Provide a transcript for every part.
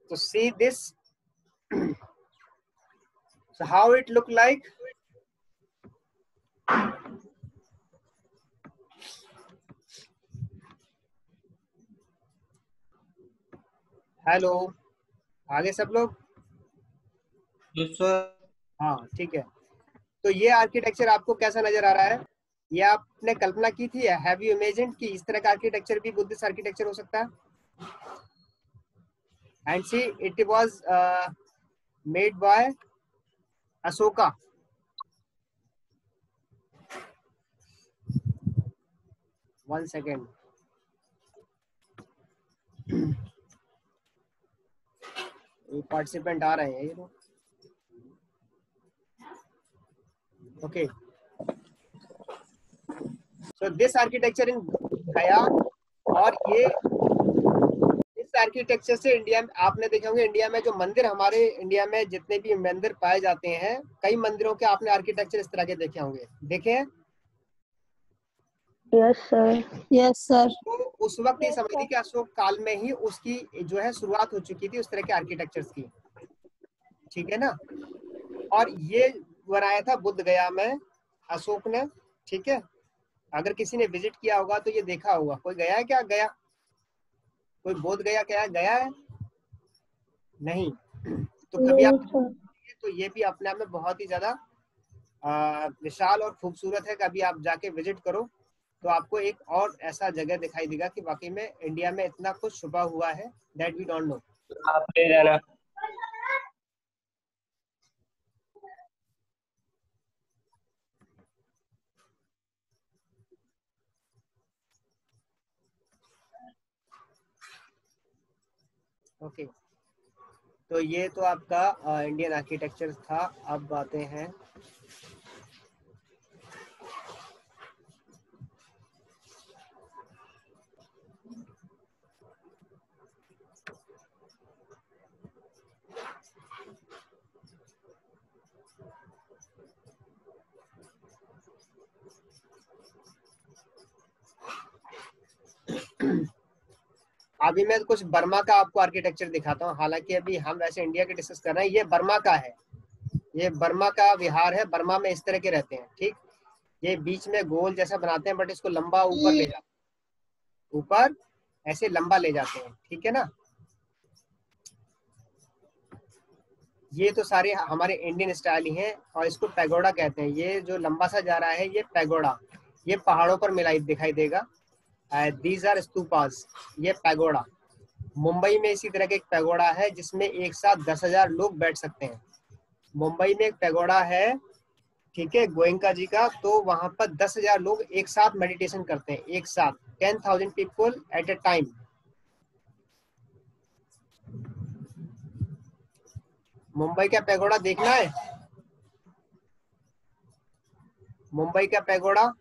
So see this. So how it look like? Hello, आगे सब लोग? Yes sir. हाँ ठीक है। तो ये आर्किटेक्चर आपको कैसा नजर आ रहा है? ये आपने कल्पना की थी? हैव यू इमेजिन्ड कि इस तरह का आर्किटेक्चर भी बुद्धिस्ट आर्किटेक्चर हो सकता है? And see it was made by Ashoka. One second. Participant आ रहे हैं ये लोग। Okay, so this architecture in Gaya. और ये इस आर्किटेक्चर से इंडिया में आपने देखे होंगे, इंडिया में जो मंदिर, हमारे इंडिया में जितने भी मंदिर पाए जाते हैं, कई मंदिरों के आपने आर्किटेक्चर इस तरह के देखे होंगे। देखे हैं? Yes sir. Yes sir. तो उस वक्त ये समझ लीजिए कि अशोक काल में ही उसकी जो है शुरुआत हो चुकी थी उस तरह के आर्किटेक्चर्स की। ठीक है ना? और ये बनाया था बुद्ध गया में अशोक ने। ठीक है, अगर किसी ने विजिट किया होगा तो ये देखा होगा। कोई गया है क्या? गया कोई बोध गया क्या गया है? नहीं। तो कभी आप तो ये भी अपने आप में बहुत ही ज्यादा विशाल और खूबसूरत है। कभी आप जाके विजिट करो तो आपको एक और ऐसा जगह दिखाई देगा कि वाकई में इंडिया में इतना कुछ छुपा हुआ है दैट वी डोंट नो। आप ले जाना। ओके, तो ये तो आपका इंडियन आर्किटेक्चर था। अब आते हैं अभी मैं कुछ बर्मा का आपको आर्किटेक्चर दिखाता हूँ। हालांकि अभी हम वैसे इंडिया के डिस्कस कर रहे हैं। ये बर्मा का है, ये बर्मा का विहार है। बर्मा में इस तरह के रहते हैं। ठीक, ये बीच में गोल जैसा बनाते हैं बट इसको लंबा ऊपर ले जाते हैं, ऊपर ऐसे लंबा ले जाते हैं। ठीक है ना? ये तो सारे हमारे इंडियन स्टाइल ही हैं और इसको पैगोडा कहते हैं। ये जो लंबा सा जा रहा है ये पैगोडा, ये पहाड़ों पर मिलाई दिखाई देगा। दीज आर स्तूपास, ये पैगोडा। मुंबई में इसी तरह का एक पैगोडा है जिसमें एक साथ 10,000 लोग बैठ सकते हैं। मुंबई में एक पैगोडा है, ठीक है, गोयंका जी का। तो वहां पर 10,000 लोग एक साथ मेडिटेशन करते हैं, एक साथ 10,000 people at A time. Mumbai का पैगोडा देखना है? मुंबई का पैगोडा,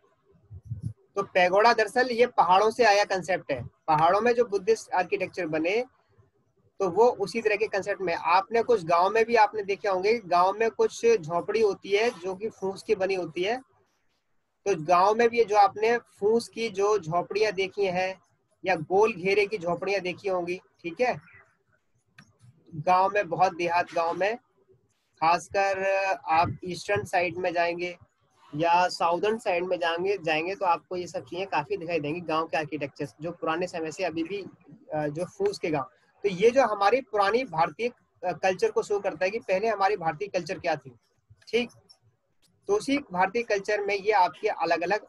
तो पैगोडा दरअसल ये पहाड़ों से आया कंसेप्ट है। पहाड़ों में जो बुद्धिस्ट आर्किटेक्चर बने तो वो उसी तरह के कंसेप्ट में। आपने कुछ गांव में भी आपने देखे होंगे, गांव में कुछ झोपड़ी होती है जो कि फूस की बनी होती है। तो गांव में भी जो आपने फूस की जो झोपड़ियां देखी हैं या गोल घेरे की झोपड़ियां देखी होंगी, ठीक है, गांव में, बहुत देहात गांव में, खासकर आप ईस्टर्न साइड में जाएंगे या साउदर्न साइड में जाएंगे तो आपको ये सब चीजें काफी दिखाई देंगी। गांव के आर्किटेक्चर जो पुराने समय से अभी भी जो फूस के गांव। तो ये जो हमारी पुरानी भारतीय कल्चर को शो करता है कि पहले हमारी भारतीय कल्चर क्या थी। ठीक, तो उसी भारतीय कल्चर में ये आपके अलग अलग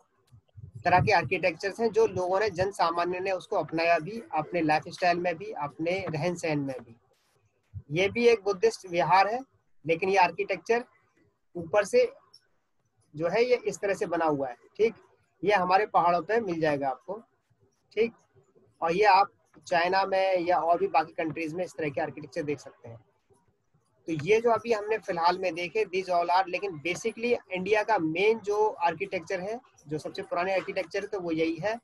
तरह के आर्किटेक्चर्स हैं जो लोगों ने, जन सामान्य ने उसको अपनाया भी अपने लाइफ स्टाइल में भी, अपने रहन सहन में भी। ये भी एक बुद्धिस्ट विहार है, लेकिन ये आर्किटेक्चर ऊपर से जो है ये इस तरह से बना हुआ है। ठीक, ये हमारे पहाड़ों पे मिल जाएगा आपको। ठीक, और ये आप चाइना में या और भी बाकी कंट्रीज में इस तरह के आर्किटेक्चर देख सकते हैं। तो ये जो अभी हमने फिलहाल में देखे दीज ऑल आर, लेकिन बेसिकली इंडिया का मेन जो आर्किटेक्चर है, जो सबसे पुराने आर्किटेक्चर है, तो वो यही है।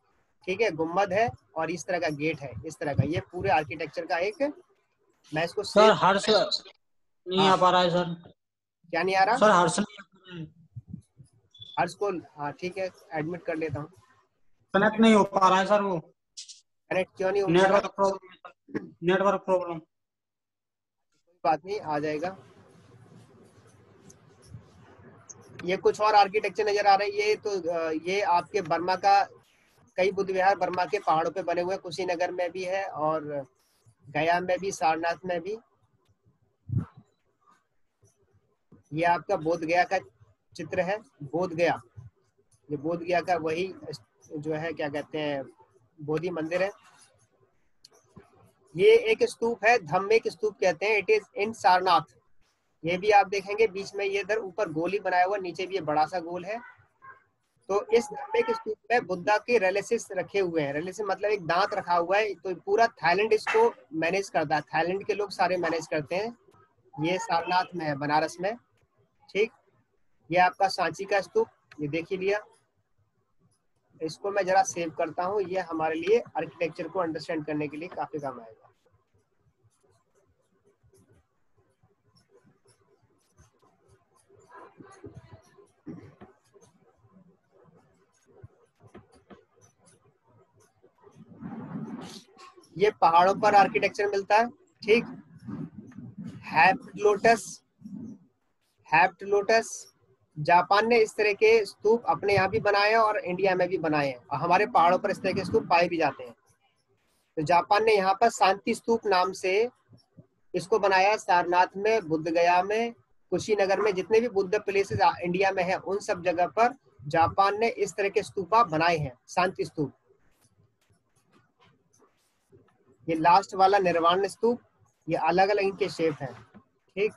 ठीक है, गुम्बद है और इस तरह का गेट है, इस तरह का। ये पूरे आर्किटेक्चर का एक, मैं इसको सर हर्ष नहीं आ पा रहा है सर। क्या नहीं आ रहा सर? हर्ष नहीं आ पा रहा है। हर्ष को, हाँ ठीक है, एडमिट कर लेता हूँ। कनेक्ट नहीं हो पा रहा है सर। वो कनेक्ट क्यों नहीं हो पा रहा? Network problem. Network problem. बात नहीं, आ जाएगा। ये कुछ और आर्किटेक्चर नजर आ रहा है। ये तो ये आपके बर्मा का कई बुद्ध विहार बर्मा के पहाड़ों पे बने हुए, कुशीनगर में भी है और गया में भी, सारनाथ में भी। ये आपका बोध गया का चित्र है, बोध गया। ये बोध गया का वही जो है क्या कहते हैं बोधि मंदिर है। ये एक स्तूप है, धम्मिक स्तूप कहते हैं। इट इज इन सारनाथ। ये भी आप देखेंगे बीच में ये इधर ऊपर गोल ही बनाया हुआ, नीचे भी ये बड़ा सा गोल है। तो इस धम्मिक स्तूप में बुद्धा के रेलिसिस रखे हुए हैं। रेलिसिस मतलब एक दांत रखा हुआ है। तो पूरा थाईलैंड इसको मैनेज करता है, थाईलैंड के लोग सारे मैनेज करते हैं। ये सारनाथ में है, बनारस में। ठीक, ये आपका सांची का स्तूप, ये देख ही लिया। इसको मैं जरा सेव करता हूँ, ये हमारे लिए आर्किटेक्चर को अंडरस्टैंड करने के लिए काफी काम आएगा। ये पहाड़ों पर आर्किटेक्चर मिलता है। ठीक, हैप्ट लोटस। जापान ने इस तरह के स्तूप अपने यहाँ भी बनाए हैं और इंडिया में भी बनाए हैं, और हमारे पहाड़ों पर इस तरह के स्तूप पाए भी जाते हैं। तो जापान ने यहाँ पर शांति स्तूप नाम से इसको बनाया। सारनाथ में, बुद्ध गया में, कुशीनगर में, जितने भी बुद्ध प्लेसेस इंडिया में है उन सब जगह पर जापान ने इस तरह के स्तूपा बनाए हैं, शांति स्तूप। ये लास्ट वाला निर्वाण स्तूप, ये अलग अलग इनके शेप हैं। ठीक,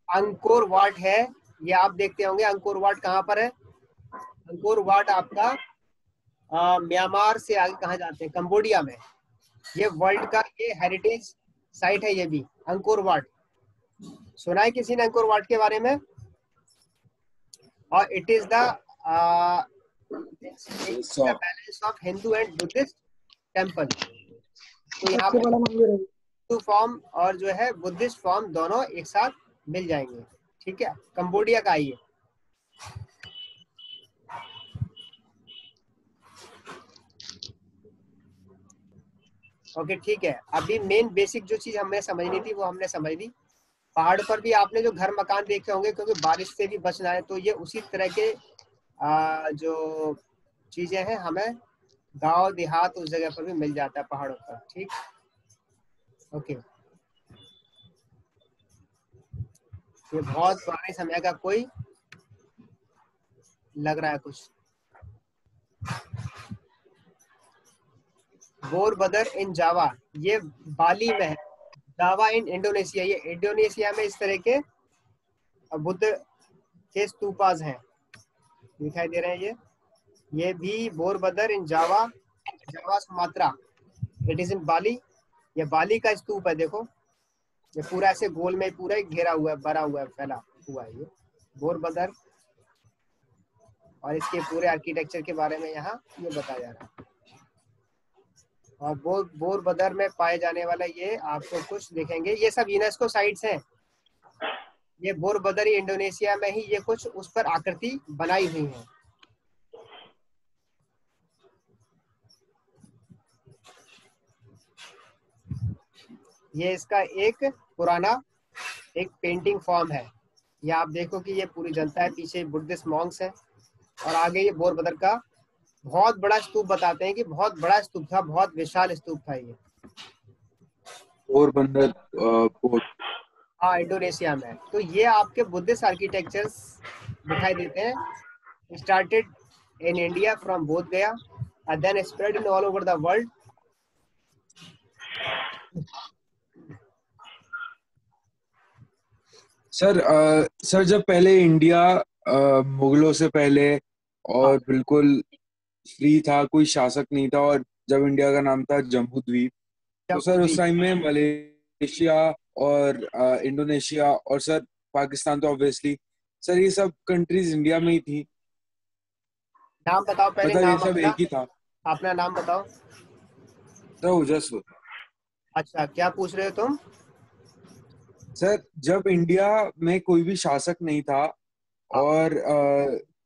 अंकोर वाट है, ये आप देखते होंगे। अंकोर वाट कहाँ पर है? अंकोर वाट आपका म्यांमार से आगे कहाँ जाते हैं, कंबोडिया में। ये वर्ल्ड का ये हेरिटेज साइट है, ये भी अंकोर वाट। सुना है किसी ने अंकोर वाट के बारे में? और it is the balance of Hindu and Buddhist temple. तो यहाँ पर हिंदू फॉर्म और जो है बुद्धिस्ट फॉर्म दोनों एक साथ मिल जाएंगे। ठीक है, कंबोडिया का आइए। ओके, ठीक है। अभी मेन बेसिक जो चीज हमें समझनी थी वो हमने समझ ली। पहाड़ पर भी आपने जो घर मकान देखे होंगे, क्योंकि बारिश से भी बचना है, तो ये उसी तरह के जो चीजें हैं हमें गांव देहात उस जगह पर भी मिल जाता है, पहाड़ों पर। ठीक, ओके। ये बहुत पुराने समय का कोई लग रहा है कुछ। बोरबदर इन जावा, ये बाली में है। जावा इन इंडोनेशिया, ये इंडोनेशिया में इस तरह के बुद्ध के स्तूपास हैं, दिखाई दे रहे हैं। ये भी Borobudur in Java, Java Sumatra, it is in Bali. ये बाली का स्तूप है, देखो ये पूरा ऐसे गोल में पूरा घेरा हुआ है, भरा हुआ है, फैला हुआ है। ये बोरबदर, और इसके पूरे आर्किटेक्चर के बारे में यहाँ ये बताया जा रहा है। और बोरबदर में पाए जाने वाला ये आपको कुछ देखेंगे, ये सब यूनेस्को साइट्स हैं। ये बोरबदर ही इंडोनेशिया में ही ये कुछ उस पर आकृति बनाई हुई है। ये इसका एक पुराना एक पेंटिंग फॉर्म है। ये आप देखो कि ये पूरी जनता है, पीछे बुद्धिस्ट मॉन्क्स है, और आगे ये बोरबदर का बहुत बड़ा स्तूप बताते हैं कि बहुत बड़ा स्तूप था, बहुत विशाल स्तूप था ये। पोरबंदर हाँ, इंडोनेशिया में। तो ये आपके बुद्धिस्ट आर्किटेक्चर्स दिखाई देते हैं। स्टार्टेड इन इंडिया फ्रॉम बोध गया and then spread in all over the world. Sir जब पहले इंडिया मुगलों से पहले और बिल्कुल फ्री था, कोई शासक नहीं था, और जब इंडिया का नाम था जम्बूद्वीप, तो सर उस टाइम में मलेशिया और इंडोनेशिया और सर पाकिस्तान तो ऑब्वियसली सर ये सब कंट्रीज इंडिया में ही थी। नाम बताओ पहले, मतलब नाम ये सब एक ही था। अपना नाम बताओ। सर ओजस्वी। अच्छा, क्या पूछ रहे हो तुम? सर जब इंडिया में कोई भी शासक नहीं था और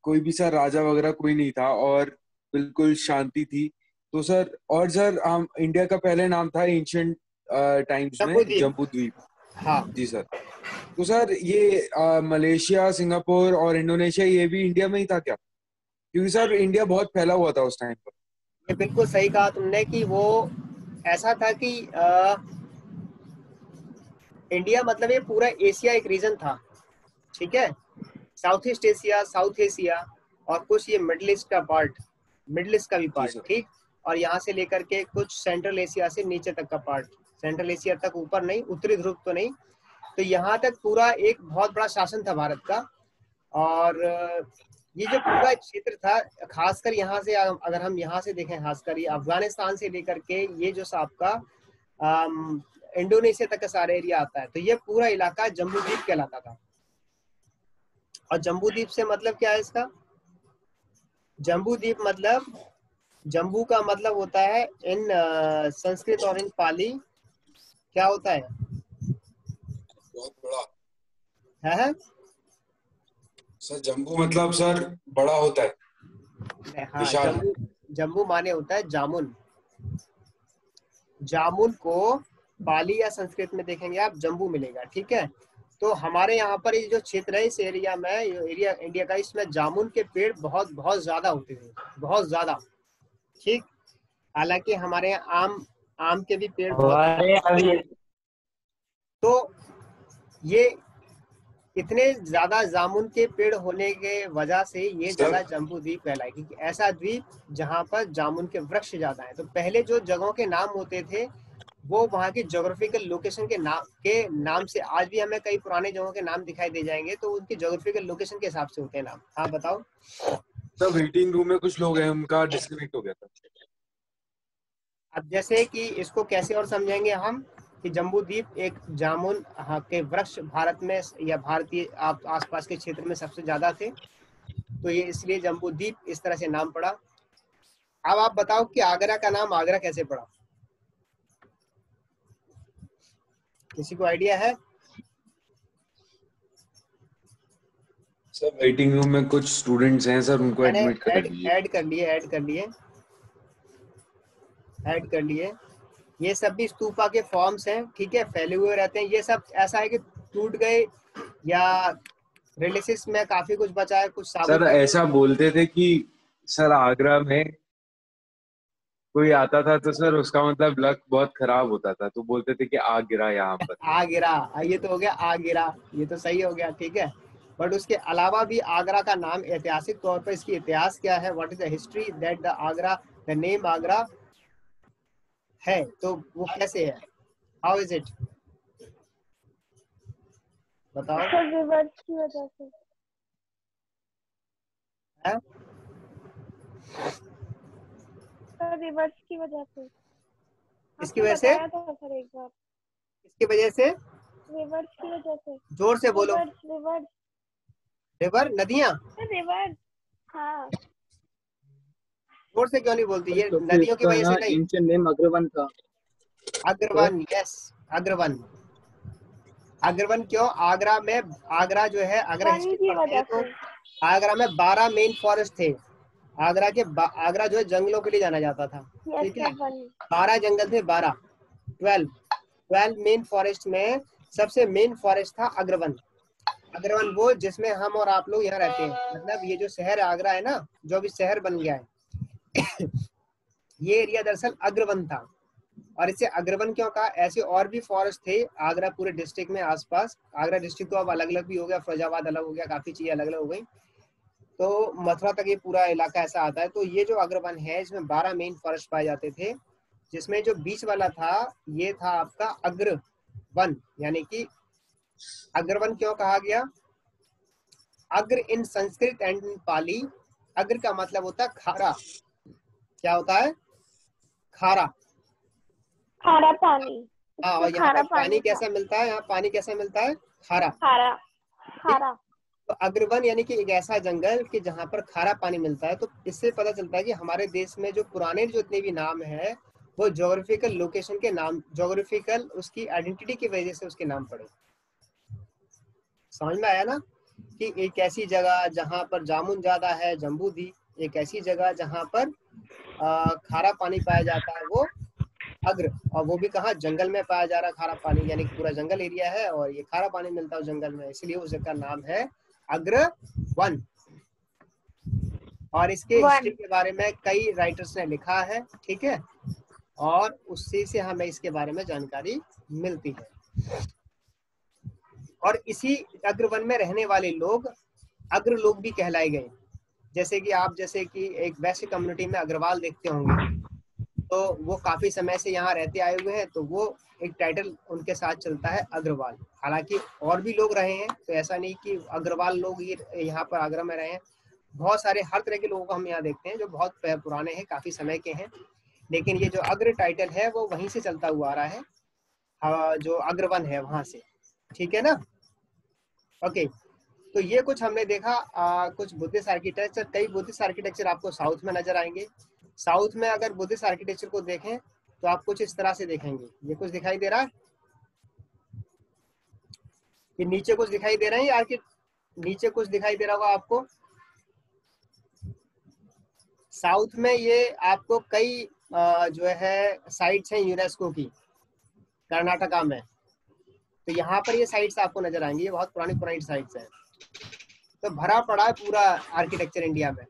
कोई भी सर राजा वगैरह कोई नहीं था और बिल्कुल शांति थी, तो सर, और सर हम इंडिया का पहले नाम था एंशिएंट टाइम्स में जम्बूद्वीप। जम्बूद्वीप। हाँ जी सर। तो सर ये मलेशिया, सिंगापुर और इंडोनेशिया ये भी इंडिया में ही था क्या? क्योंकि सर इंडिया बहुत फैला हुआ था उस टाइम पर। ये बिल्कुल सही कहा तुमने कि वो ऐसा था कि इंडिया मतलब ये पूरा एशिया एक रीजन था, ठीक है। South east Asia, south Asia और कुछ ये मिडिल ईस्ट का पार्ट, मिडिल ईस्ट का भी जी पार्ट, सर। ठीक। और यहाँ से लेकर के कुछ सेंट्रल एशिया से नीचे तक का पार्ट, सेंट्रल एशिया तक ऊपर नहीं, उत्तरी ध्रुव तो नहीं, तो यहाँ तक पूरा एक बहुत बड़ा शासन था भारत का। और ये जो पूरा क्षेत्र था, खासकर यहाँ से अगर हम यहाँ से देखें, खासकर ये अफगानिस्तान से लेकर के ये जो आपका इंडोनेशिया तक का सारा एरिया आता है, तो ये पूरा इलाका जम्बूद्वीप कहलाता था। और जम्बूद्वीप से मतलब क्या है इसका? जम्बूद्वीप मतलब, जम्बू का मतलब होता है इन संस्कृत और इन पाली क्या होता है? बहुत बड़ा। है? सर जम्बू मतलब सर बड़ा होता है, हाँ, विशाल। जम्बू, जम्बू माने होता है जामुन। जामुन को पाली या संस्कृत में देखेंगे आप जम्बू मिलेगा, ठीक है। तो हमारे यहाँ पर ये जो क्षेत्र है, इस एरिया में, ये एरिया इंडिया का, इसमें जामुन के पेड़ बहुत बहुत ज्यादा होते थे, बहुत ज्यादा, ठीक। हालांकि हमारे यहाँ आम के भी पेड़ बहुत, हमारे अभी तो ये इतने ज्यादा जामुन के पेड़ होने के वजह से ये सर? जगह जम्बू द्वीप कहलाई, क्योंकि ऐसा द्वीप जहाँ पर जामुन के वृक्ष ज्यादा है। तो पहले जो जगहों के नाम होते थे वो वहाँ की ज्योग्राफिकल लोकेशन के नाम से, आज भी हमें कई पुराने जगहों के नाम दिखाई दे जाएंगे तो उनकी ज्योग्राफिकल लोकेशन के हिसाब से होते हैं नाम। हाँ बताओ। सर वेटिंग रूम में कुछ लोग हैं, उनका डिस्कनेक्ट हो गया था। अब जैसे कि इसको कैसे और समझेंगे हम कि जम्बूद्वीप एक जामुन के वृक्ष भारत में या भारतीय आसपास के क्षेत्र में सबसे ज्यादा थे, तो ये इसलिए जम्बूद्वीप इस तरह से नाम पड़ा। अब आप बताओ कि आगरा का नाम आगरा कैसे पड़ा? किसी को आइडिया है? सर वेटिंग रूम में कुछ स्टूडेंट्स हैं सर, उनको मैंने एडमिट कर दीजिए। ऐड कर लिए, ऐड कर लिए। ये सब भी स्तूपा के फॉर्म्स हैं, ठीक है, फैले हुए रहते हैं। ये सब ऐसा है कि टूट गए या रिलिसिस में काफी कुछ बचा है, कुछ साबुत सर है। ऐसा बोलते थे कि सर आगरा में कोई आता था तो सर उसका मतलब लक बहुत खराब होता था, तो बोलते थे कि आग गिरा यहाँ पर। आ गिरा, ये तो हो गया आ गिरा, ये तो सही हो गया, ठीक है। बट उसके अलावा भी आगरा का नाम ऐतिहासिक तौर पर, इसकी इतिहास क्या है, what is the history that the Agra, the name Agra है, तो वो कैसे है, हाउ इज इट, बताओ। रिवर्स की वजह से। है? रिवर्स की वजह से। इसकी आपने वजह से, बताया था सर एक बार। इसकी वजह से, रिवर्स की वजह से। जोर से बोलो। रिवर्स रिवर्स रिवर, नदियां। रिवर्स। हाँ जोर से क्यों नहीं बोलती? ये क्योंकि नदियों की इसका वजह ना से नहीं। एंशिएंट नेम अग्रवन था। अग्रवन, यस, अग्रवन। अग्रवन क्यों? आगरा में, आगरा जो है, अगर वन हिस्ट्री की पढ़ते हैं वजह तो से। आगरा में 12 मेन फॉरेस्ट थे। आगरा जो है जंगलों के लिए जाना जाता था, यस ठीक है। Sir, one. 12 जंगल थे, 12 मेन फॉरेस्ट में सबसे मेन फॉरेस्ट था अग्रवन। अग्रवन वो जिसमें हम और आप लोग यहाँ रहते हैं, मतलब ये जो शहर आगरा है ना, जो अभी शहर बन गया है ये एरिया दरअसल अग्रवन था। और इसे अग्रवन क्यों कहा? ऐसे और भी फॉरेस्ट थे आगरा पूरे डिस्ट्रिक्ट में आसपास। आगरा डिस्ट्रिक्ट तो अब अलग अलग भी हो गया, फैजाबाद अलग हो गया, काफी चीजें अलग अलग हो गई, तो मथुरा तक ये पूरा इलाका ऐसा आता है। तो ये जो अग्रवन है, इसमें 12 मेन फॉरेस्ट पाए जाते थे, जिसमें जो बीच वाला था ये था आपका अग्रवन। यानी कि अग्रवन क्यों कहा गया? अग्र इन संस्कृत एंड इन पाली, अग्र का मतलब होता है खारा। क्या होता है? खारा। खारा पानी। हाँ, और यहाँ खारा पे पानी था। कैसा मिलता है? यहाँ पानी कैसा मिलता है? खारा। खारा खारा। तो अग्रवन यानी कि एक ऐसा जंगल कि जहाँ पर खारा पानी मिलता है। तो इससे पता चलता है कि हमारे देश में जो पुराने जितने भी नाम है वो ज्योग्राफिकल लोकेशन के नाम, ज्योग्राफिकल उसकी आइडेंटिटी की वजह से उसके नाम पड़े। समझ में आया ना कि एक ऐसी जगह जहाँ पर जामुन ज्यादा है, जम्बूद्वीप, एक ऐसी जगह जहाँ पर खारा पानी पाया जाता है वो अग्र, और वो भी कहाँ, जंगल में पाया जा रहा खारा पानी, यानी कि पूरा जंगल एरिया है और ये खारा पानी मिलता है जंगल में, इसलिए उस जगह का नाम है अग्रवन। और इसके हिस्ट्री के बारे में कई राइटर्स ने लिखा है, ठीक है, और उसी से हमें इसके बारे में जानकारी मिलती है। और इसी अग्रवन में रहने वाले लोग अग्र लोग भी कहलाए गए। जैसे कि आप जैसे कि एक वैश्य कम्युनिटी में अग्रवाल देखते होंगे, तो वो काफी समय से यहाँ रहते आए हुए हैं, तो वो एक टाइटल उनके साथ चलता है अग्रवाल। हालांकि और भी लोग रहे हैं, तो ऐसा नहीं कि अग्रवाल लोग ही यहाँ पर आगरा में रहे हैं, बहुत सारे हर तरह के लोगों को हम यहाँ देखते हैं जो बहुत पुराने हैं, काफी समय के हैं, लेकिन ये जो अग्र टाइटल है वो वहीं से चलता हुआ आ रहा है, जो अग्रवन है वहां से, ठीक है ना। ओके, तो ये कुछ हमने देखा कुछ बुद्धिस्ट आर्किटेक्चर। कई बुद्धिस्ट आर्किटेक्चर आपको साउथ में नजर आएंगे। साउथ में अगर बुद्धिस्ट आर्किटेक्चर को देखें तो आप कुछ इस तरह से देखेंगे। ये कुछ दिखाई दे रहा है, ये नीचे कुछ दिखाई दे रहा है, आर्किट नीचे कुछ दिखाई दे रहा होगा आपको। साउथ में ये आपको कई जो है साइट्स हैं यूनेस्को की कर्नाटका में, तो यहाँ पर ये साइट्स आपको नजर आएंगी। ये बहुत पुरानी पुरानी साइट्स हैं, तो भरा पड़ा है पूरा आर्किटेक्चर इंडिया में।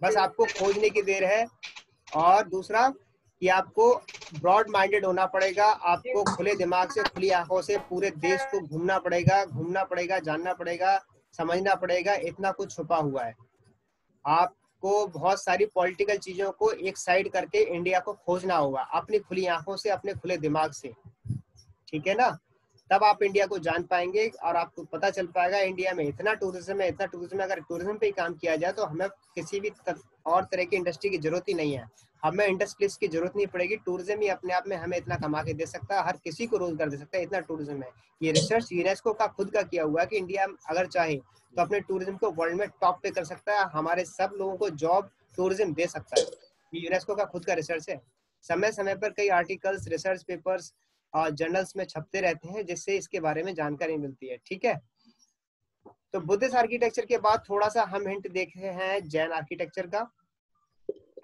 बस आपको खोजने की देर है। और दूसरा कि आपको ब्रॉड माइंडेड होना पड़ेगा, आपको खुले दिमाग से, खुली आंखों से पूरे देश को घूमना पड़ेगा, जानना पड़ेगा, समझना पड़ेगा। इतना कुछ छुपा हुआ है। आपको बहुत सारी पॉलिटिकल चीजों को एक साइड करके इंडिया को खोजना होगा अपनी खुली आंखों से, अपने खुले दिमाग से, ठीक है ना। तब आप इंडिया को जान पाएंगे और आपको पता चल पाएगा इंडिया में इतना टूरिज्म है, इतना टूरिज्म है। अगर टूरिज्म पे ही काम किया जाए तो हमें किसी भी और तरह की इंडस्ट्री की जरूरत ही नहीं है, हमें इंडस्ट्रीज की जरूरत नहीं पड़ेगी। टूरिज्म ही अपने आप में हमें इतना कमा के दे सकता है, हर किसी को रोजगार दे सकता है, इतना टूरिज्म है। ये रिसर्च यूनेस्को का खुद का किया हुआ है कि इंडिया अगर चाहे तो अपने टूरिज्म को वर्ल्ड में टॉप पे कर सकता है, हमारे सब लोगों को जॉब टूरिज्म दे सकता है। ये यूनेस्को का खुद का रिसर्च है। समय समय पर कई आर्टिकल्स, रिसर्च पेपर्स और जर्नल्स में छपते रहते हैं, जिससे इसके बारे में जानकारी मिलती है, ठीक है। तो बुद्धिस्ट आर्किटेक्चर के बाद थोड़ा सा हम हिंट देख रहे हैं जैन आर्किटेक्चर का।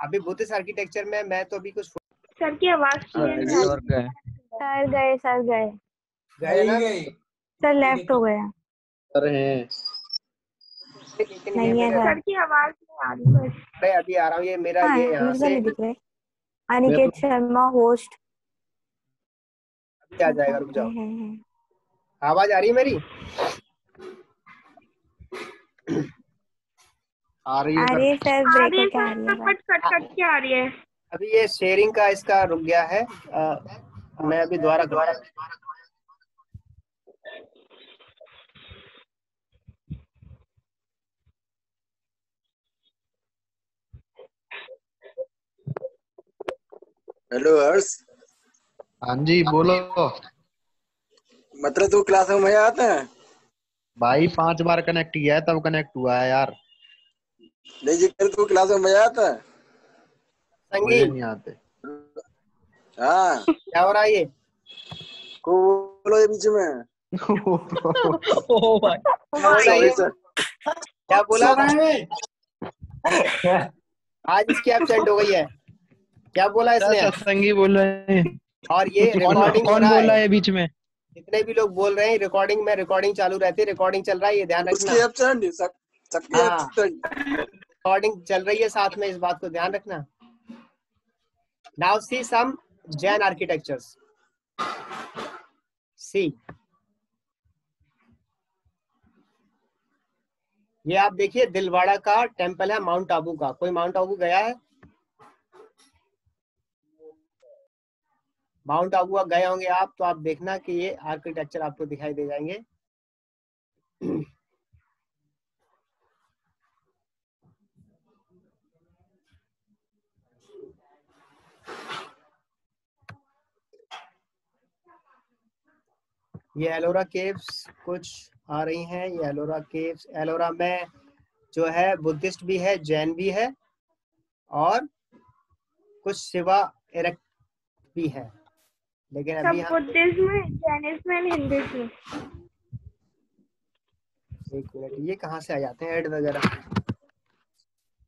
अभी बुद्धिस्ट आर्किटेक्चर में मैं तो अभी कुछ सर की आवाज सर गए गए ना, सर लेफ्ट हो गया लेकिन नहीं ये है मेरे, सर। सर की आवाज नहीं आ रही बस। अरे अभी आ रहा हूँ, ये मेरा हाँ ये यहाँ मुझे से नहीं दिख रहे। अनिकेत शर्मा होस्ट अभी आ जाएगा, रुक जाओ। आवाज आ रही है मेरी? आ रही है अरे सर आ रही है ब्रेक क्या आ सर, रही है कट कट कट के आ रही है। अभी ये शेयरिंग का इसका रुक गया है। मैं अभी दोबारा हेलो हर्ष। हाँ जी बोलो। मतलब तू क्लास में मजा आता है? भाई 5 बार कनेक्ट किया है तब कनेक्ट हुआ है यार। नहीं जी, तू क्लास में मजा आता है? संगी मुझे नहीं आते। हाँ क्या हो रहा है ये? को बोलो ये बीच में। ओ भाई क्या बोला सॉरी ये? सर। क्या बोला? आज इसकी एब्सेंट हो गई है। क्या बोला इसने? सत्संगी बोल रहे हैं। और ये रिकॉर्डिंग हो कौन रहा बोल रहा है, है बीच में? जितने भी लोग बोल रहे हैं रिकॉर्डिंग में, रिकॉर्डिंग चालू रहती है, रिकॉर्डिंग चल रहा है, ये ध्यान उसकी रखना। एब्सेंट सबकी हाँ। एब्सेंट। रिकॉर्डिंग चल रही है साथ में, इस बात को ध्यान रखना। नाउ सी सम जैन आर्किटेक्चर्स। सी, ये आप देखिए दिलवाड़ा का टेम्पल है, माउंट आबू का। कोई माउंट आबू गया है? माउंट आबू गए होंगे आप, तो आप देखना कि ये आर्किटेक्चर आपको दिखाई दे जाएंगे। ये एलोरा केव्स कुछ आ रही हैं। ये एलोरा केव्स, एलोरा में जो है बुद्धिस्ट भी है, जैन भी है, और कुछ शिवा इरेक्ट भी है। लेकिन अभी सब हम बुद्धिज्म, जैनिज्म एंड हिंदुइज्म। एक मिनट, ये कहाँ से आ जाते हैं ऐड वगैरह?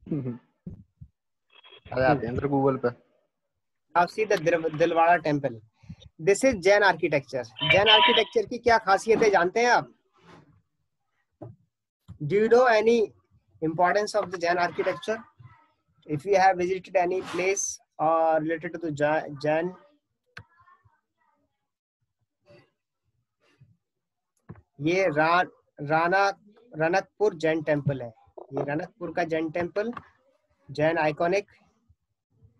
आ जाते हैं सर गूगल पे। आप सीधा Dilwara temple. This is Jain architecture. Jain architecture की क्या खासियत है जानते हैं आप? Do you know any importance of the Jain architecture? If you have visited any place और रिलेटेड टू जैन। ये रनकपुर जैन टेम्पल है। ये रनकपुर का जैन टेम्पल, जैन आइकॉनिक,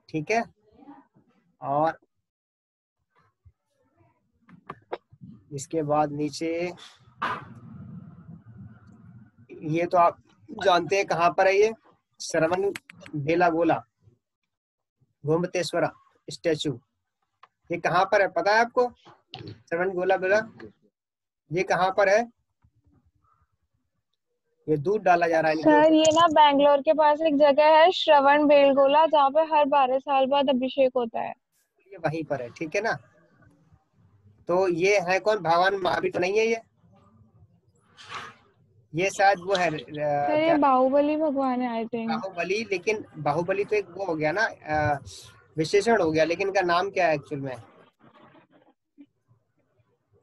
ठीक है। और इसके बाद नीचे ये तो आप जानते हैं कहाँ पर है ये, श्रवण बेलागोला गोमतेश्वरा स्टैचू। ये कहाँ पर है पता है आपको? श्रवण बेला ये कहाँ पर है? ये दूध डाला जा रहा है सर ये ना बैंगलोर के पास एक जगह है श्रवण बेलगोला, जहाँ पे हर 12 साल बाद अभिषेक होता है। ये वहीं पर है, ठीक है ना। तो ये है कौन? भगवान महावीर तो नहीं है ये शायद वो है सर ये बाहुबली भगवान है आई थिंक। बाहुबली, लेकिन बाहुबली तो एक वो हो गया ना, विशेषण हो गया, लेकिन इनका नाम क्या है एक्चुअल में?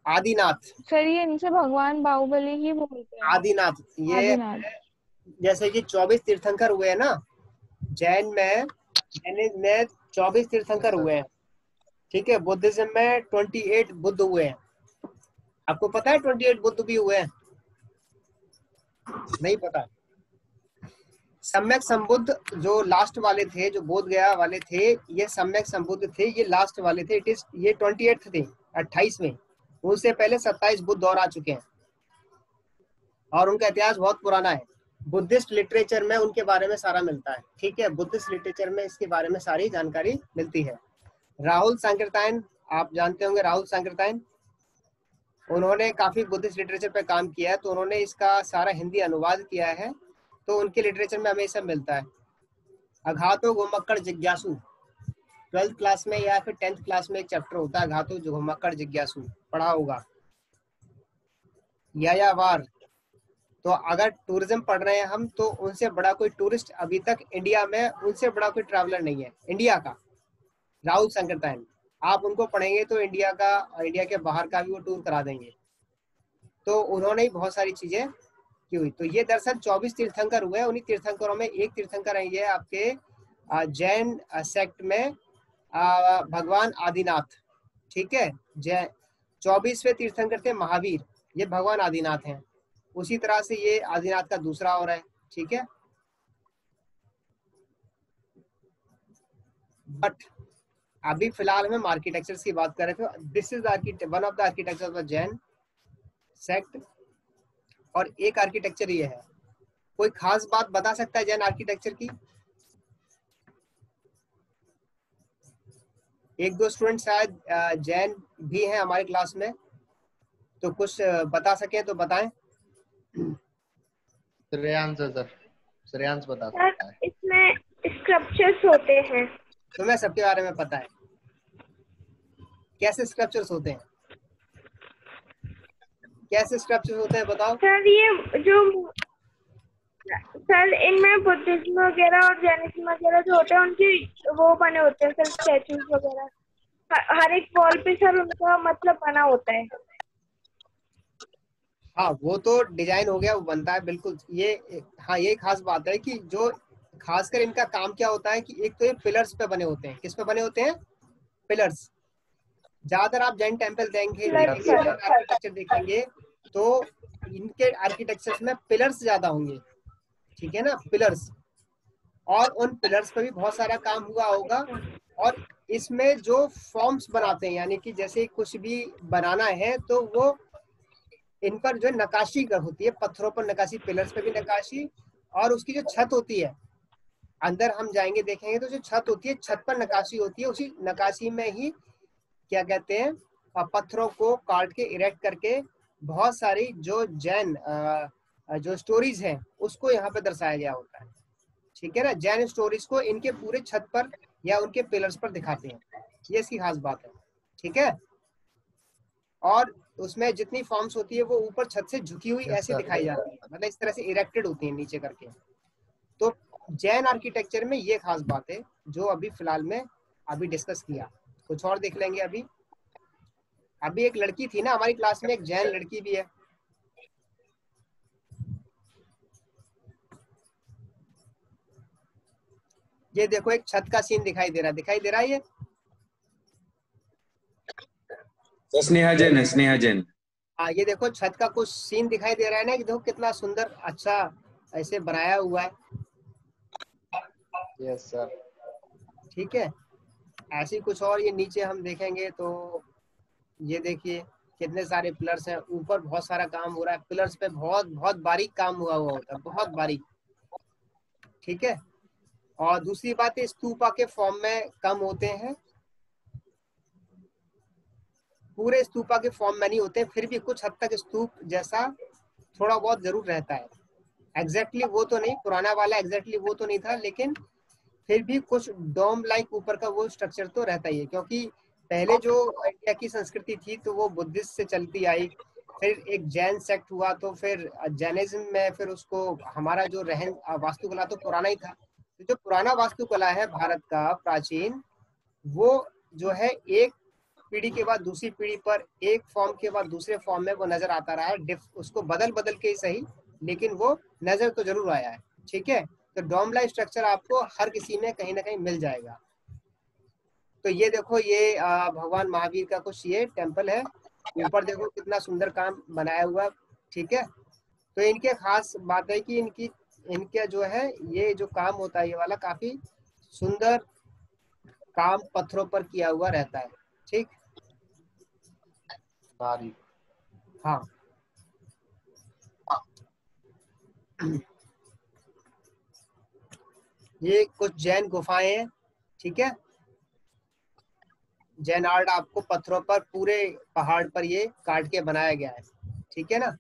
आदिनाथ। सर ये इनसे भगवान बाहुबली ही बोलते हैं। आदिनाथ। ये आदिनाथ। जैसे कि 24 तीर्थंकर हुए हैं ना जैन में 24 तीर्थंकर हुए हैं, ठीक है। बुद्धिज्म में 28 बुद्ध हुए हैं। आपको पता है 28 बुद्ध भी हुए हैं? नहीं पता। सम्यक संबुद्ध जो लास्ट वाले थे, जो बोध गया वाले थे, ये सम्यक संबुद्ध थे, ये लास्ट वाले थे। ये 28 थे 28 में। उनसे पहले 27 बुद्ध और आ चुके हैं और उनका इतिहास बहुत पुराना है। बुद्धिस्ट लिटरेचर में उनके बारे में सारा मिलता है, ठीक है। बुद्धिस्ट लिटरेचर में इसके बारे में सारी जानकारी मिलती है। राहुल सांकृत्यायन, आप जानते होंगे राहुल सांकृत्यायन, उन्होंने काफी बुद्धिस्ट लिटरेचर पे काम किया है, तो उन्होंने इसका सारा हिंदी अनुवाद किया है, तो उनके लिटरेचर में हमें सब मिलता है। अघातो गोमक्कड़ जिज्ञासु 12th क्लास में या फिर 10th क्लास में एक चैप्टर होता है अघातो गोमक्कड़ जिज्ञासु, पढ़ा होगा। यायावर, तो अगर टूरिज्म पढ़ रहे हैं हम, तो उनसे बड़ा कोई टूरिस्ट अभी तक इंडिया में, उनसे बड़ा कोई ट्रैवलर नहीं है इंडिया का, राहुल सांकृत्यायन। आप उनको पढ़ेंगे तो इंडिया के बाहर का भी वो टूर करा देंगे। तो उन्होंने ही बहुत सारी चीजें की हुई। तो ये दरअसल 24 तीर्थंकर हुए। उन्हीं तीर्थंकरों में एक तीर्थंकर है ये आपके जैन सेक्ट में भगवान आदिनाथ, ठीक है। 24वें तीर्थंकर थे महावीर, ये भगवान आदिनाथ हैं। उसी तरह से ये आदिनाथ का दूसरा और है, ठीक है। बट अभी फिलहाल हम आर्किटेक्चर्स की बात कर रहे थे। This is one of the architecture of the Jain sect. और एक आर्किटेक्चर ये है। कोई खास बात बता सकता है जैन आर्किटेक्चर की? एक दो स्टूडेंट शायद जैन भी हैं हमारी क्लास में, तो कुछ बता सके तो बताएं। श्रेयांश सर, श्रेयांश बता सर सकता है। इसमें स्क्रप्चर्स होते हैं। तुम्हें सबके बारे में पता है? कैसे स्क्रप्चर्स होते हैं? कैसे स्क्रप्चर्स होते हैं बताओ। सर ये जो सर इनमें बुद्धिज्म वगैरह और जैनिज्म वगैरह जो होते हैं उनकी वो बने होते हैं सर, स्टैचूज वगैरह हर एक वॉल पे सर उनका मतलब बना होता है। हाँ वो तो डिजाइन हो गया, वो बनता है बिल्कुल। ये हाँ ये खास बात है कि जो खासकर इनका काम क्या होता है कि एक तो ये पिलर्स पे बने होते हैं। किस पे बने होते हैं? पिलर्स। ज्यादातर आप जैन टेम्पल आर्किटेक्चर देखेंगे तो इनके आर्किटेक्चर्स में पिलर्स ज्यादा होंगे, ठीक है ना, पिलर्स। और उन पिलर्स पे भी बहुत सारा काम हुआ होगा। और इसमें जो फॉर्म्स बनाते हैं, यानी कि जैसे कुछ भी बनाना है तो वो इन पर जो नकाशी होती है, पत्थरों पर नकाशी, पिलर्स पे भी नकाशी, और उसकी जो छत होती है, अंदर हम जाएंगे देखेंगे तो जो छत होती है, छत पर नकाशी होती है। उसी नकाशी में ही क्या कहते हैं, पत्थरों को काट के इरेक्ट करके बहुत सारी जो जैन जो स्टोरीज हैं उसको यहाँ पे दर्शाया गया होता है, ठीक है ना। जैन स्टोरीज को इनके पूरे छत पर या उनके पिलर्स पर दिखाते हैं, ये इसकी खास बात है, ठीक है। और उसमें जितनी फॉर्म्स होती है वो ऊपर छत से झुकी हुई ऐसे दिखाई जाती है, मतलब इस तरह से इरेक्टेड होती है नीचे करके। तो जैन आर्किटेक्चर में ये खास बात है जो अभी फिलहाल में अभी डिस्कस किया। कुछ और देख लेंगे। अभी एक लड़की थी ना हमारी क्लास में, एक जैन लड़की भी है। ये देखो एक छत का सीन दिखाई दे रहा है ये। स्नेहा जैन है, स्नेहा जैन। हाँ, ये देखो छत का कुछ सीन दिखाई दे रहा है ना, कि देखो कितना सुंदर अच्छा ऐसे बनाया हुआ है। Yes sir. ठीक है, ऐसी कुछ और ये नीचे हम देखेंगे तो ये देखिए कितने सारे पिलर्स हैं, ऊपर बहुत सारा काम हो रहा है, पिलर्स पे बहुत बहुत बारीक काम हुआ होता है, बहुत बारीक। ठीक है, और दूसरी बात है स्तूपा के फॉर्म में कम होते हैं, पूरे स्तूपा के फॉर्म में नहीं होते, फिर भी कुछ हद तक स्तूप जैसा थोड़ा बहुत जरूर रहता है। एग्जैक्टली वो तो नहीं, पुराना वाला एग्जैक्टली वो तो नहीं था, लेकिन फिर भी कुछ डोम लाइक ऊपर का वो स्ट्रक्चर तो रहता ही है, क्योंकि पहले जो इंडिया की संस्कृति थी तो वो बुद्धिस्ट से चलती आई, फिर एक जैन सेक्ट हुआ, तो फिर जैनिज्म में फिर उसको हमारा जो रहन वास्तुकला तो पुराना ही था। तो जो पुराना वास्तुकला है भारत का प्राचीन, वो जो है एक पीढ़ी के बाद दूसरी पीढ़ी पर एक फॉर्म के बाद दूसरे फॉर्म में वो नजर आता रहा है। उसको बदल बदल के ही सही, लेकिन वो नजर तो जरूर आया है। ठीक है, तो डोम लाइक स्ट्रक्चर आपको हर किसी में कहीं ना कहीं मिल जाएगा। तो ये देखो ये भगवान महावीर का कुछ ये टेम्पल है, ऊपर देखो कितना सुंदर काम बनाया हुआ। ठीक है, तो इनके खास बात है कि इनके जो है ये जो काम होता है ये वाला काफी सुंदर काम पत्थरों पर किया हुआ रहता है। ठीक, हाँ। ये कुछ जैन गुफाएं हैं। ठीक है, जैन आर्ट आपको पत्थरों पर पूरे पहाड़ पर ये काट के बनाया गया है। ठीक है ना,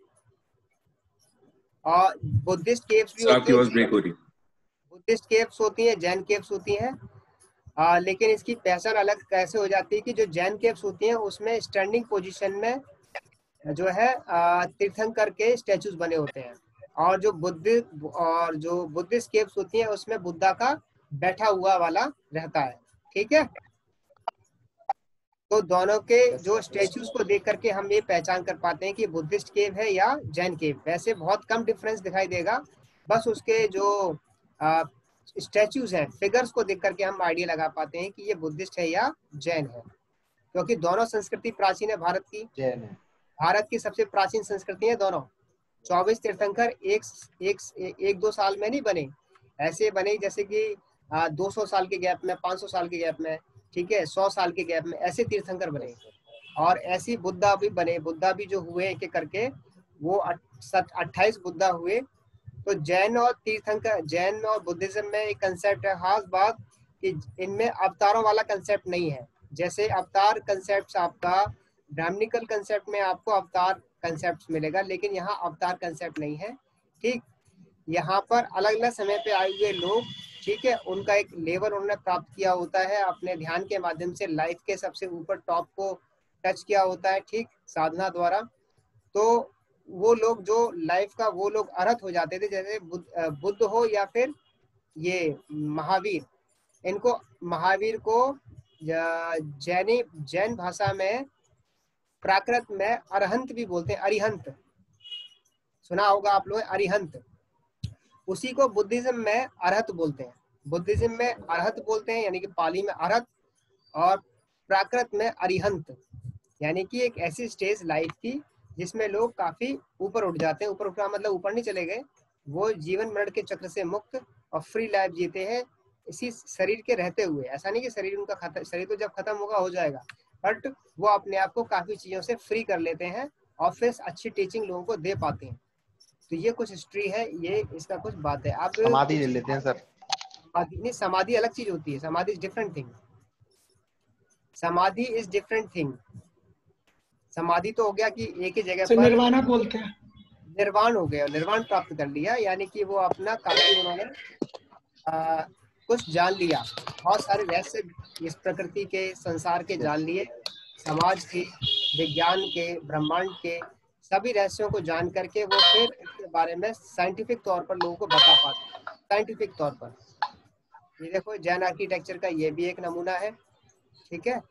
और बुद्धिस्ट केव्स भी होती हैं, बुद्धिस्ट केव्स होती हैं, जैन केव्स होती हैं। लेकिन इसकी पहचान अलग कैसे हो जाती है कि जो जैन केव्स होती हैं उसमें स्टैंडिंग पोजीशन में जो है तीर्थंकर के स्टैचूज बने होते हैं, और जो बुद्धिस्ट केव्स होती हैं उसमें बुद्धा का बैठा हुआ वाला रहता है। ठीक है, तो दोनों के जो स्टैचूज को देख करके हम ये पहचान कर पाते हैं कि बुद्धिस्ट केव है या जैन केव। वैसे बहुत कम डिफरेंस दिखाई देगा, बस उसके जो स्टैचूज हैं, फिगर्स को देख करके हम आइडिया लगा पाते हैं कि ये बुद्धिस्ट है या जैन है, क्योंकि दोनों संस्कृति प्राचीन है भारत की। जैन है, भारत की सबसे प्राचीन संस्कृति है दोनों। 24 तीर्थंकर एक दो साल में नहीं बने, ऐसे बने जैसे कि 200 साल के गैप में, 500 साल के गैप में, ठीक है, 100 साल के गैप में, ऐसे तीर्थंकर बने। और ऐसी बुद्धा भी बने, बुद्धा भी जो हुए एक एक करके वो 28 बुद्धा हुए। तो जैन और तीर्थंकर, जैन और बुद्धिज्म में एक कंसेप्ट है खास बात कि इनमें अवतारों वाला कंसेप्ट नहीं है। जैसे अवतार कंसेप्ट आपका ब्राह्मणिकल कंसेप्ट में आपको अवतार कंसेप्ट मिलेगा, लेकिन यहाँ अवतार कंसेप्ट नहीं है। ठीक, यहाँ पर अलग अलग समय पे आए हुए लोग, ठीक है, उनका एक लेवल उन्होंने प्राप्त किया होता है अपने ध्यान के माध्यम से, लाइफ के सबसे ऊपर टॉप को टच किया होता है, ठीक, साधना द्वारा। तो वो लोग जो लाइफ का वो लोग अर्हत हो जाते थे, जैसे बुद्ध हो या फिर ये महावीर। इनको महावीर को जैन भाषा में प्राकृत में अरहंत भी बोलते हैं, अरिहंत सुना होगा आप लोग, अरिहंत। उसी को बुद्धिज्म में अरहत बोलते हैं, बुद्धिज्म में अरहत बोलते हैं, यानी कि पाली में अरहत, और प्राकृत में अरिहंत, यानी कि एक ऐसी स्टेज लाइफ की जिसमें लोग काफी ऊपर उठ जाते हैं। ऊपर उठना मतलब ऊपर नहीं चले गए, वो जीवन मरण के चक्र से मुक्त और फ्री लाइफ जीते हैं इसी शरीर के रहते हुए। ऐसा नहीं कि शरीर उनका शरीर तो जब खत्म होगा हो जाएगा, बट वो अपने आप को काफी चीजों से फ्री कर लेते हैं और फिर अच्छी टीचिंग लोगों को दे पाते हैं। तो ये कुछ हिस्ट्री है, ये इसका कुछ बात है। आप समाधि ले लेते हैं सर। नहीं, समाधि अलग चीज होती है, समाधि इज डिफरेंट थिंग, समाधि इज डिफरेंट थिंग। समाधि तो हो गया कि एक ही जगह पर निर्वाणा बोलते हैं, निर्वाण हो गया, निर्वाण प्राप्त कर लिया, यानी कि वो अपना काफी उन्होंने कुछ जान लिया, बहुत सारे रहस्य इस प्रकृति के, संसार के जान लिए, समाज के, विज्ञान के, ब्रह्मांड के सभी रहस्यों को जान करके वो फिर इसके बारे में साइंटिफिक तौर पर लोगों को बता पाते, साइंटिफिक तौर पर। ये देखो जैन आर्किटेक्चर का ये भी एक नमूना है, ठीक है।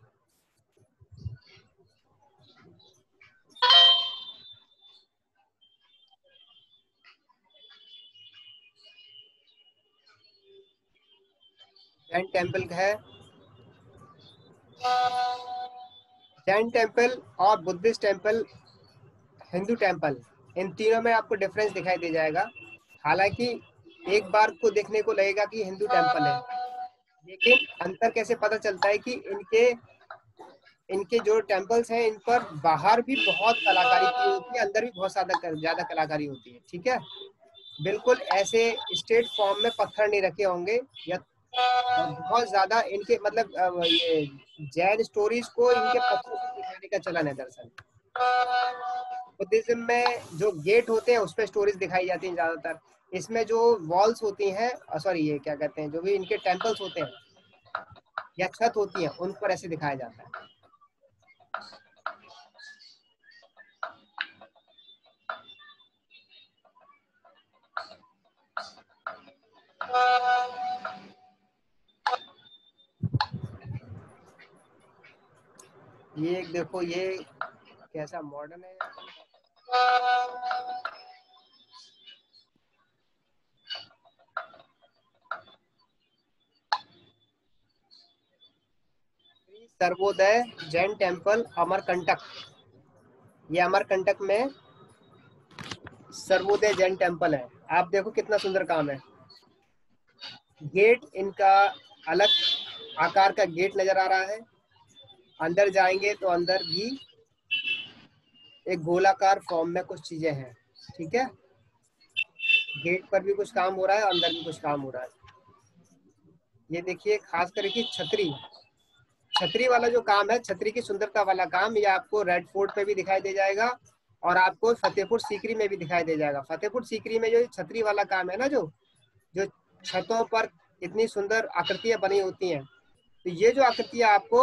जैन टेम्पल है, जैन टेम्पल और बुद्धिस्ट टेम्पल, हिंदू टेम्पल, इन तीनों में आपको डिफरेंस दिखाई दे जाएगा। हालांकि एक बार को देखने को लगेगा कि हिंदू टेम्पल है, लेकिन अंतर कैसे पता चलता है कि इनके जो टेम्पल्स हैं इन पर बाहर भी बहुत कलाकारी की होती है, अंदर भी बहुत ज्यादा कलाकारी होती है, ठीक है। बिल्कुल ऐसे स्ट्रेट फॉर्म में पत्थर नहीं रखे होंगे, या बहुत ज्यादा इनके मतलब ये जैन स्टोरीज को इनके पत्थरों से दिखाने का चलन है। दरअसल बुद्धिज्म में जो गेट होते हैं उस पर स्टोरीज दिखाई जाती हैं ज्यादातर। इसमें जो वॉल्स होती हैं, सॉरी ये क्या कहते हैं, जो भी इनके टेम्पल्स होते हैं या छत होती है, उन पर ऐसे दिखाया जाता है। ये एक देखो, ये कैसा मॉडर्न है। सर्वोदय जैन टेम्पल अमरकंटक, ये अमरकंटक में सर्वोदय जैन टेम्पल है। आप देखो कितना सुंदर काम है। गेट इनका अलग आकार का गेट नजर आ रहा है। अंदर जाएंगे तो अंदर भी एक गोलाकार फॉर्म में कुछ चीजें हैं, ठीक है। गेट पर भी कुछ काम हो रहा है, अंदर भी कुछ काम हो रहा है। ये देखिए खास करके छतरी वाला जो काम है, छतरी की सुंदरता वाला काम, ये आपको रेड फोर्ट पे भी दिखाई दे जाएगा और आपको फतेहपुर सीकरी में भी दिखाई दे जाएगा। फतेहपुर सीकरी में जो छतरी वाला काम है ना, जो छतों पर इतनी सुंदर आकृतियां बनी होती हैं, तो ये जो आकृतियां आपको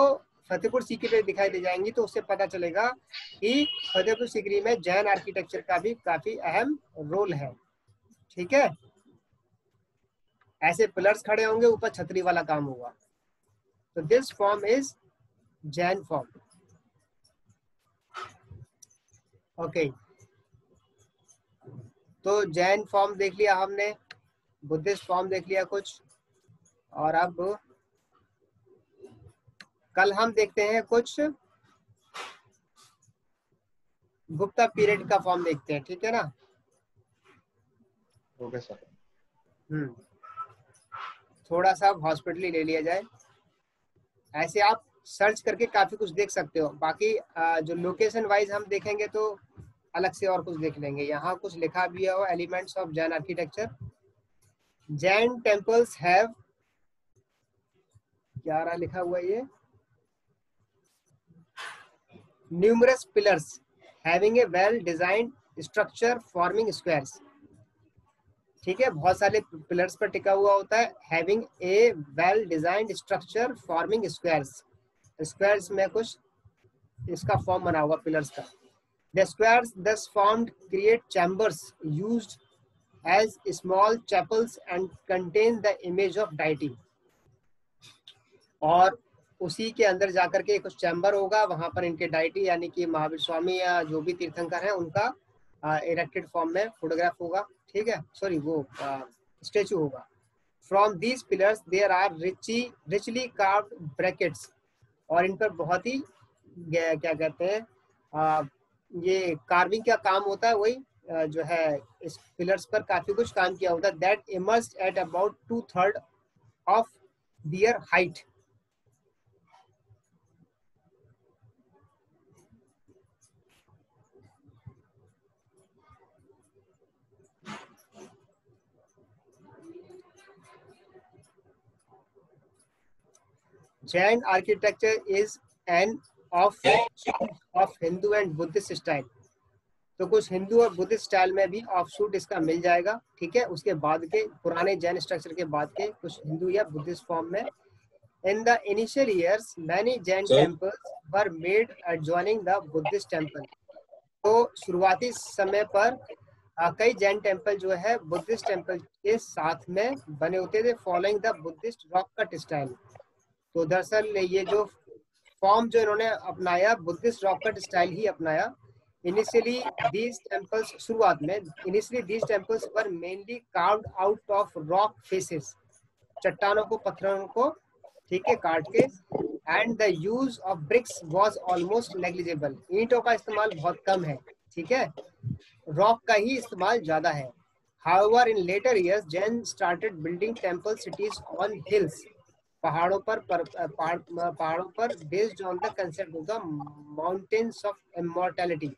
फतेहपुर सीकरी पे दिखाई दे जाएंगी, तो उससे पता चलेगा कि फतेहपुर सीकरी में जैन आर्किटेक्चर का भी काफी अहम रोल है, ठीक है। ऐसे पिलर्स खड़े होंगे, ऊपर छतरी वाला काम होगा। तो this form is Jain form, okay. तो जैन फॉर्म देख लिया हमने, बुद्धिस्ट फॉर्म देख लिया कुछ, और अब कल हम देखते हैं कुछ गुप्ता पीरियड का फॉर्म देखते हैं, ठीक है ना। Okay sir. थोड़ा सा हॉस्पिटली ले लिया जाए। ऐसे आप सर्च करके काफी कुछ देख सकते हो। बाकी जो लोकेशन वाइज हम देखेंगे तो अलग से और कुछ देख लेंगे। यहाँ कुछ लिखा भी है, elements of Jain architecture. Jain temples have, क्या रहा लिखा हुआ ये, numerous pillars having a well designed structure forming squares, ठीक है। बहुत सारे पिलर्स पर टिका हुआ होता है। Having a well designed structure forming squares, squares में कुछ इसका फॉर्म बना हुआ पिलर्स का। The squares thus formed create chambers used as small chapels and contain the image of deity। और उसी के अंदर जाकर के कुछ चैम्बर होगा, वहां पर इनके डाइटी यानी कि महावीर स्वामी या जो भी तीर्थंकर हैं उनका इरेक्टेड फॉर्म में फोटोग्राफ होगा, ठीक है, सॉरी वो स्टेचू होगा। From these pillars there are richly carved brackets, और इन पर बहुत ही क्या कहते हैं, ये कार्विंग का काम होता है, वही जो है इस पिलर्स पर काफी कुछ काम किया होता है। That emerged at about 2/3 of their height. Jain architecture is an of Hindu and Buddhist style। तो कुछ हिंदू और बुद्धिस्ट स्टाइल में भी ऑफशूट इसका मिल जाएगा, ठीक है। उसके बाद के पुराने जैन स्ट्रक्चर के बाद के कुछ हिंदू या बुद्धिस्ट फॉर्म में। In the initial years many Jain temples were made adjoining the Buddhist temple. तो शुरुआती समय पर कई जैन टेम्पल जो है बुद्धिस्ट टेम्पल के साथ में बने होते थे following the Buddhist rock cut style. तो दरअसल ये जो फॉर्म जो इन्होंने अपनाया बुद्धिस्ट रॉक कट स्टाइल ही अपनाया। इनिशियली दीज टेम्पल्स शुरुआत में initially these temples were mainly carved out of rock faces, चट्टानों को पत्थरों को ठीक है काट के, and the use of BRICS was almost negligible, ईंटों का इस्तेमाल बहुत कम है, ठीक है, रॉक का ही इस्तेमाल ज्यादा है। However, in later years, Jain started building temple cities on hills, पहाड़ों पर based on the concept of the mountains of immortality,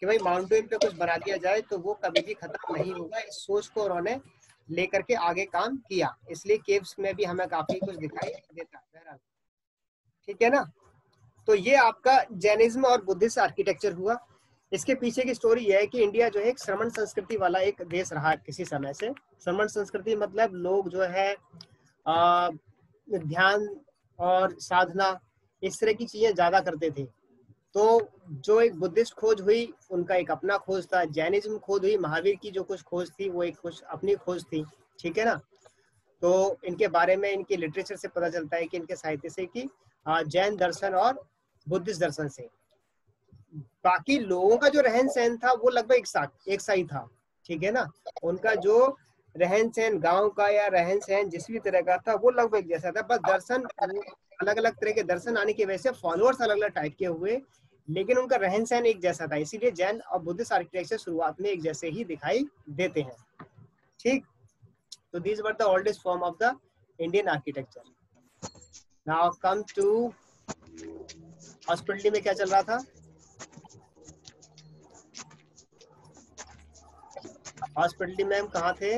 कि भाई माउंटेन पे कुछ बना दिया जाए तो वो कभी भी खत्म नहीं होगा। इस सोच को उन्होंने लेकर के आगे काम किया, इसलिए केव्स में भी हमें काफी कुछ दिखाई देता है। ठीक है ना। तो ये आपका जैनिज्म और बुद्धिस्ट आर्किटेक्चर हुआ। इसके पीछे की स्टोरी यह है कि इंडिया जो है एक श्रमण संस्कृति वाला एक देश रहा है किसी समय से। श्रमण संस्कृति मतलब लोग जो है ध्यान और साधना इस तरह की चीजें ज्यादा करते थे। तो जो एक बुद्धिस्ट खोज हुई उनका एक अपना खोज था, जैनिज्म खोज हुई, महावीर की जो कुछ खोज थी वो एक कुछ अपनी खोज थी, ठीक है ना। तो इनके बारे में इनके लिटरेचर से पता चलता है कि इनके साहित्य से कि जैन दर्शन और बुद्धिस्ट दर्शन से। बाकी लोगों का जो रहन सहन था वो लगभग एक सा ही था, ठीक है ना। उनका जो रहन सहन गांव का या रहन सहन जिस भी तरह का था वो लगभग एक जैसा था, बस दर्शन अलग अलग तरह के दर्शन आने की वजह से फॉलोअर्स अलग अलग टाइप के हुए, लेकिन उनका रहन सहन एक जैसा था। इसीलिए जैन और बुद्धिस्ट आर्किटेक्चर शुरुआत में एक जैसे ही दिखाई देते हैं, ठीक। तो these were the oldest form of the Indian architecture. Now come to hospitality में क्या चल रहा था। हॉस्पिटलिटी में हम कहाँ थे?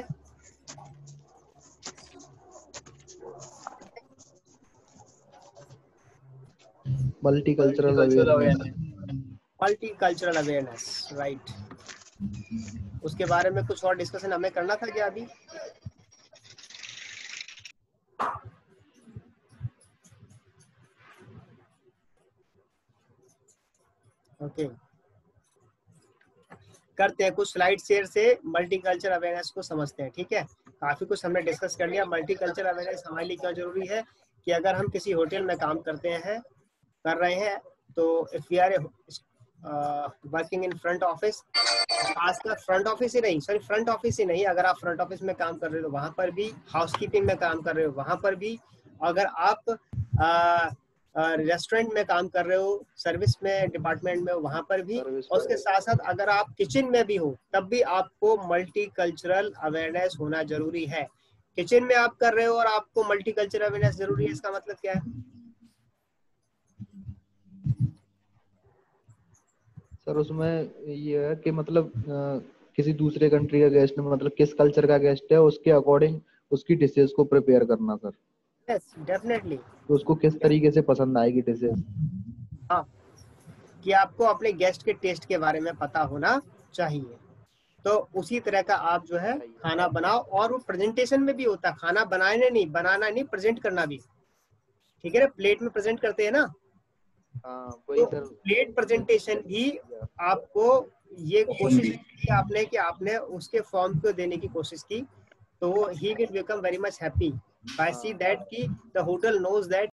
Multicultural awareness, right. उसके बारे में कुछ और डिस्कशन हमें करना था क्या अभी? ओके करते हैं कुछ स्लाइड शेयर से मल्टीकल्चर अवेयरनेस को समझते हैं, ठीक है। काफी कुछ हमने डिस्कस कर लिया। मल्टीकल्चर अवेयरनेस हमारे लिए क्यों जरूरी है कि अगर हम किसी होटल में काम कर रहे हैं तो if we are working in front office, खासकर फ्रंट ऑफिस ही नहीं, अगर आप फ्रंट ऑफिस में काम कर रहे हो वहां पर भी, हाउसकीपिंग में काम कर रहे हो वहां पर भी, अगर आप रेस्टोरेंट में काम कर रहे हो, सर्विस में डिपार्टमेंट में वहां पर भी, और उसके साथ साथ अगर आप किचन में भी हो तब भी आपको मल्टीकल्चरल अवेयरनेस होना जरूरी है। किचन में आप कर रहे हो और आपको मल्टीकल्चरल अवेयरनेस जरूरी है, इसका मतलब क्या है? सर उसमें ये है कि मतलब किसी दूसरे कंट्री का गेस्ट, मतलब किस कल्चर का गेस्ट है उसके अकॉर्डिंग उसकी डिशेस को प्रिपेयर करना सर। Yes definitely. तो उसको किस तरीके से पसंद आएगी डिशेस। हाँ, कि आपको अपने गेस्ट के टेस्ट के बारे में पता होना चाहिए। तो उसी तरह का आप जो है खाना बनाओ, और वो प्रेजेंटेशन में भी होता है। खाना बनाना नहीं प्रेजेंट करना भी, ठीक है ना। प्लेट में प्रेजेंट करते हैं ना, तो प्लेट प्रेजेंटेशन भी आपको ये कोशिश की आपने कि आपने उसके फॉर्म को देने की कोशिश की, तो he will become very much happy by see that ki the hotel knows that